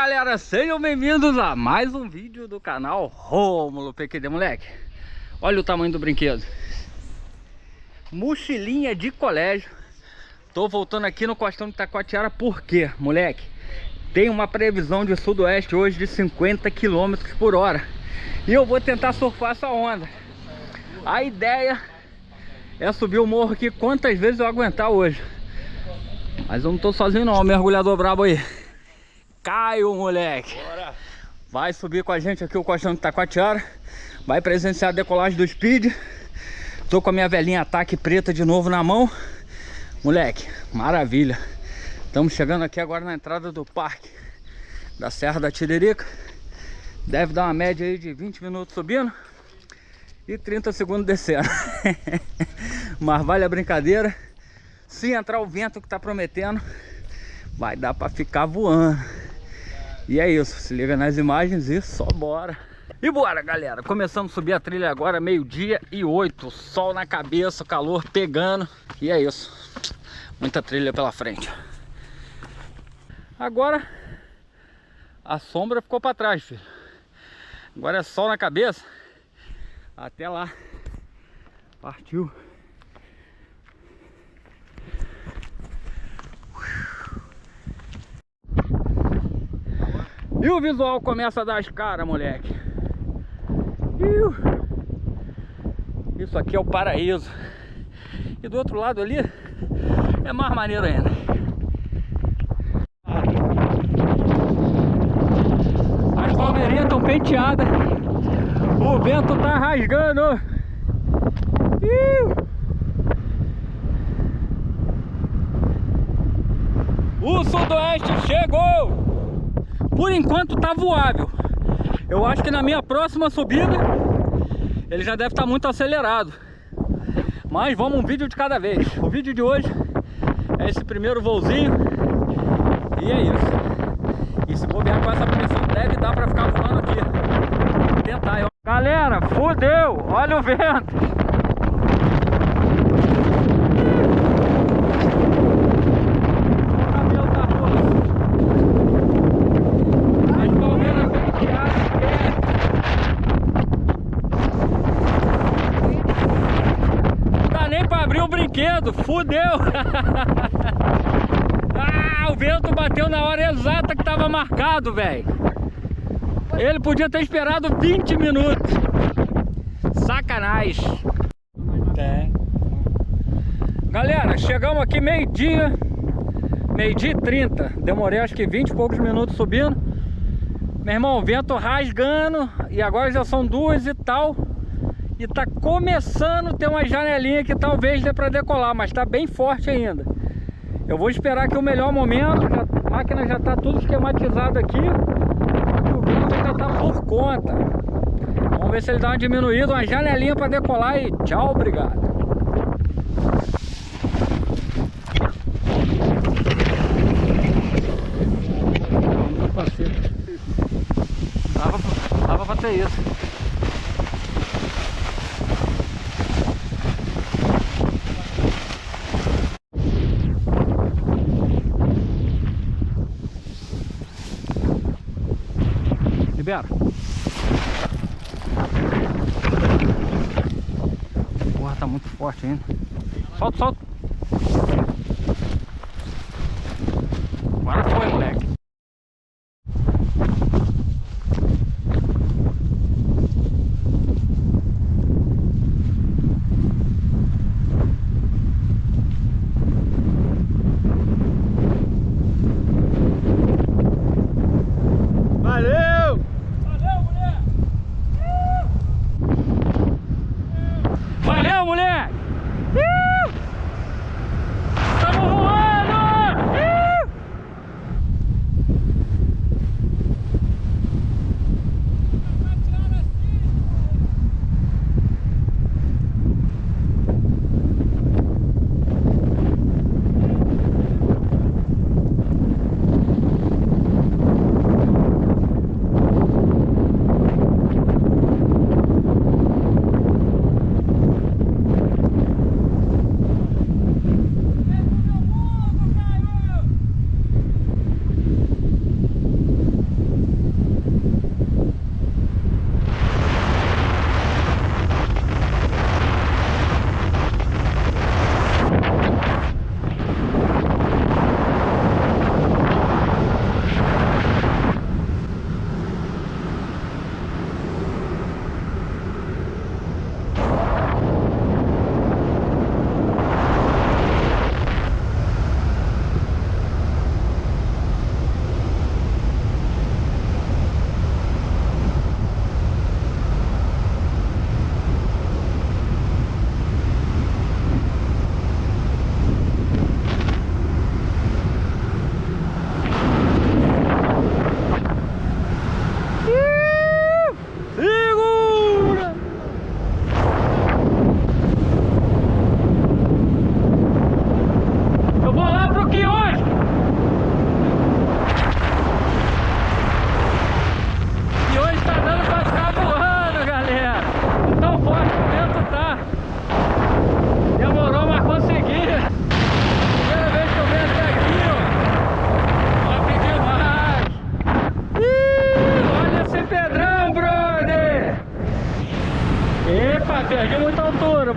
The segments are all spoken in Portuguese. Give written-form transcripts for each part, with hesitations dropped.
galera, sejam bem-vindos a mais um vídeo do canal Rômulo PQD, moleque. Olha o tamanho do brinquedo. Mochilinha de colégio. Tô voltando aqui no Costão de Itacoatiara porque, moleque, tem uma previsão de sudoeste hoje de 50 km por hora. E eu vou tentar surfar essa onda. A ideia é subir o morro aqui quantas vezes eu aguentar hoje. Mas eu não tô sozinho não, o mergulhador brabo aí. Caio, moleque. Bora. Vai subir com a gente aqui o Costão de Itacoatiara. Vai presenciar a decolagem do Speed. Tô com a minha velhinha Ataque preta de novo na mão. Moleque, maravilha. Estamos chegando aqui agora na entrada do parque da Serra da Tiririca. Deve dar uma média aí de 20 minutos subindo e 30 segundos descendo. Mas vale a brincadeira. Se entrar o vento que tá prometendo, vai dar pra ficar voando. E é isso, se liga nas imagens e só bora. E bora, galera, começamos a subir a trilha agora, 12h08, sol na cabeça, calor pegando. E é isso, muita trilha pela frente. Agora a sombra ficou pra trás, filho. Agora é sol na cabeça. Até lá. Partiu. E o visual começa a dar as caras, moleque. Isso aqui é o paraíso. E do outro lado ali é mais maneiro ainda. As palmeirinhas estão penteadas. O vento tá rasgando. O sudoeste chegou. Por enquanto tá voável. Eu acho que na minha próxima subida ele já deve estar muito acelerado. Mas vamos um vídeo de cada vez. O vídeo de hoje é esse primeiro voozinho. E é isso. E se bobear com essa pressão deve dar pra ficar voando aqui. Vou tentar. Galera, fudeu! Olha o vento! Fudeu! Ah, o vento bateu na hora exata que tava marcado, velho. Ele podia ter esperado 20 minutos. Sacanagem. Galera, chegamos aqui meio-dia e 30. Demorei acho que 20 e poucos minutos subindo. Meu irmão, vento rasgando. E agora já são 2 e tal. E tá começando a ter uma janelinha que talvez dê pra decolar, mas tá bem forte ainda. Eu vou esperar aqui o melhor momento. A máquina já tá tudo esquematizado aqui. E o vento ainda tá por conta. Vamos ver se ele dá uma diminuída, uma janelinha pra decolar e tchau, obrigado. Dava pra ter isso. Libera. Porra, tá muito forte ainda. Solta, solta. Agora foi, moleque.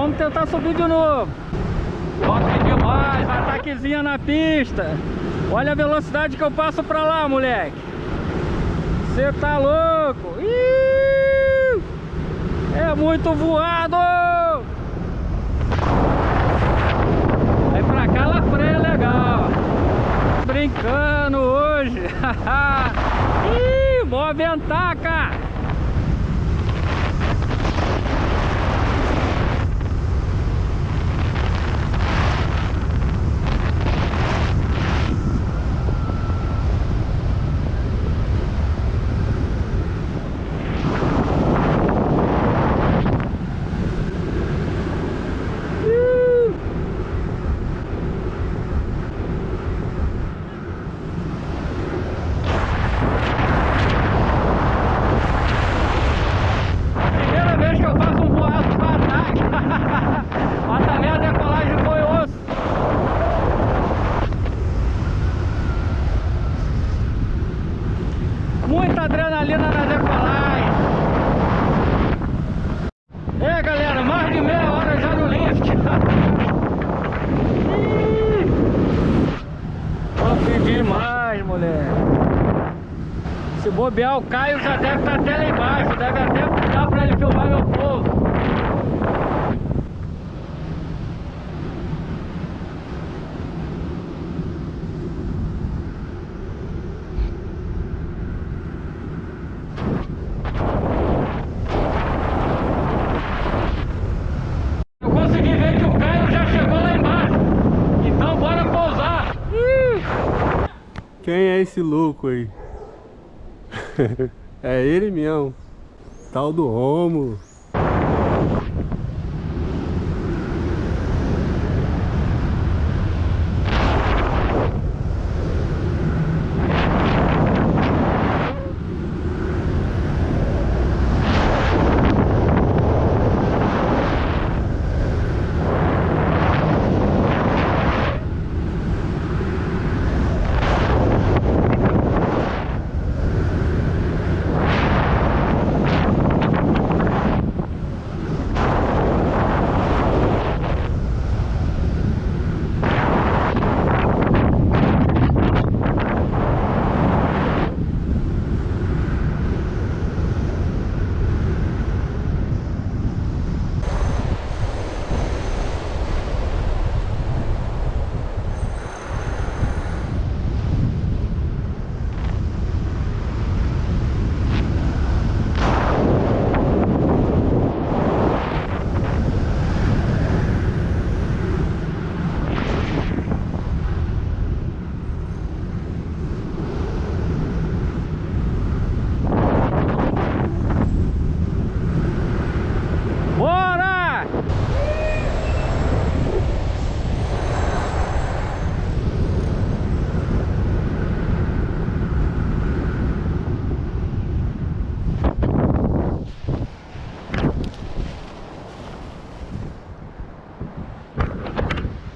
Vamos tentar subir de novo. Top demais, ataquezinha na pista. Olha a velocidade que eu passo pra lá, moleque. Você tá louco? Ih, é muito voado. Aí pra cá ela freia legal. Brincando hoje. Ih, mó ventaca. Muita adrenalina na decolagem. É, galera, mais de meia hora já no lift. Top demais, moleque. Se bobear, o Caio já deve estar até lá embaixo. Deve até dar pra ele filmar meu povo. Quem é esse louco aí? É ele mesmo, tal do Rômulo.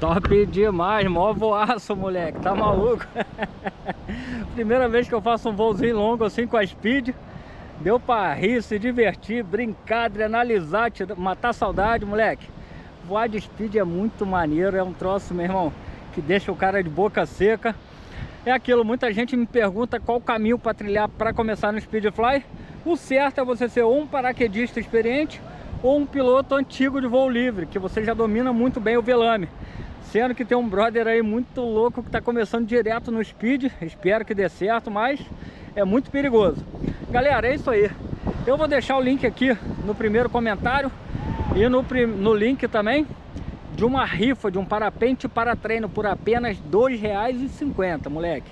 Top demais, mó voaço, moleque, tá maluco? Primeira vez que eu faço um voozinho longo assim com a Speed. Deu pra rir, se divertir, brincar, adrenalizar, matar saudade, moleque. Voar de Speed é muito maneiro, é um troço, meu irmão, que deixa o cara de boca seca. É aquilo, muita gente me pergunta qual o caminho para trilhar para começar no Speedfly. O certo é você ser ou um paraquedista experiente ou um piloto antigo de voo livre, que você já domina muito bem o velame. Sendo que tem um brother aí muito louco que está começando direto no Speed. Espero que dê certo, mas é muito perigoso. Galera, é isso aí. Eu vou deixar o link aqui no primeiro comentário e no link também de uma rifa de um parapente para treino por apenas R$ 2,50, moleque.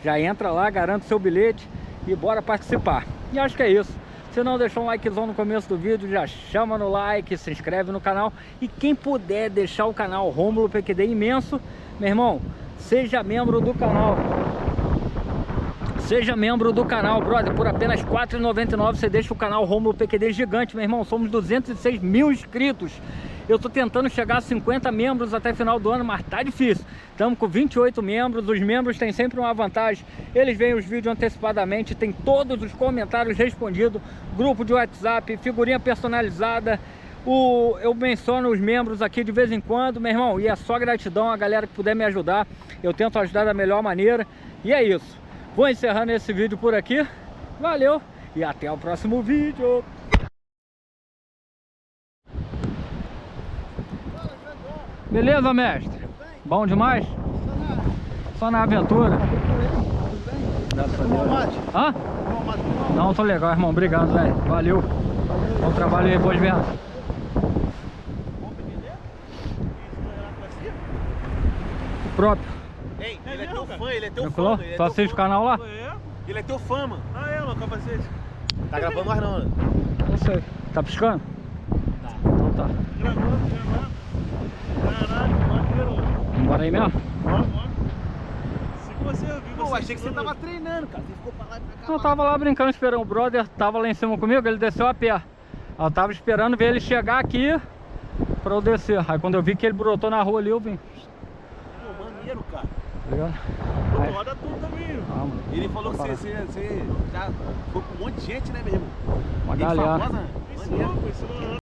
Já entra lá, garante seu bilhete e bora participar. E acho que é isso. Se não deixou um likezão no começo do vídeo, já chama no like, se inscreve no canal. E quem puder deixar o canal Rômulo PQD imenso, meu irmão, seja membro do canal. Seja membro do canal, brother. Por apenas R$ 4,99 você deixa o canal Rômulo PQD gigante, meu irmão. Somos 206 mil inscritos. Eu tô tentando chegar a 50 membros até final do ano, mas tá difícil. Estamos com 28 membros, os membros têm sempre uma vantagem. Eles veem os vídeos antecipadamente, tem todos os comentários respondidos, grupo de WhatsApp, figurinha personalizada, Eu menciono os membros aqui de vez em quando, meu irmão, e é só gratidão a galera que puder me ajudar. Eu tento ajudar da melhor maneira. E é isso. Vou encerrando esse vídeo por aqui. Valeu e até o próximo vídeo. Beleza, mestre? Bom demais? Só na aventura. Graças a Deus. Hã? Não, tô legal, irmão. Obrigado, velho. Valeu. Bom trabalho aí, boas vendas. O próprio. Ei, ele é teu fã, ele é teu Tranquilo? fã. Tu assiste o canal lá? Ele é teu fã, mano. Ah, é, mano, capacete. Tá gravando mais não, né? Não sei. Tá piscando? Tá. Então tá. Gravando. Caralho, maneiro. Bora aí mesmo? Bora. Se você viu, Pô, achei que você tava treinando, cara. Você ficou pra lá e pra cá. Eu tava lá brincando, esperando o brother, tava lá em cima comigo, ele desceu a pé. Eu tava esperando ver ele chegar aqui pra eu descer. Aí quando eu vi que ele brotou na rua ali, eu vim. Pô, maneiro, cara. Tá ligado? Pô, Aí, roda tudo também. calma. Ele falou que Vou você já foi com um monte de gente, né, meu irmão? Uma Gente galera. famosa, né? Isso Maneiro. louco, isso não.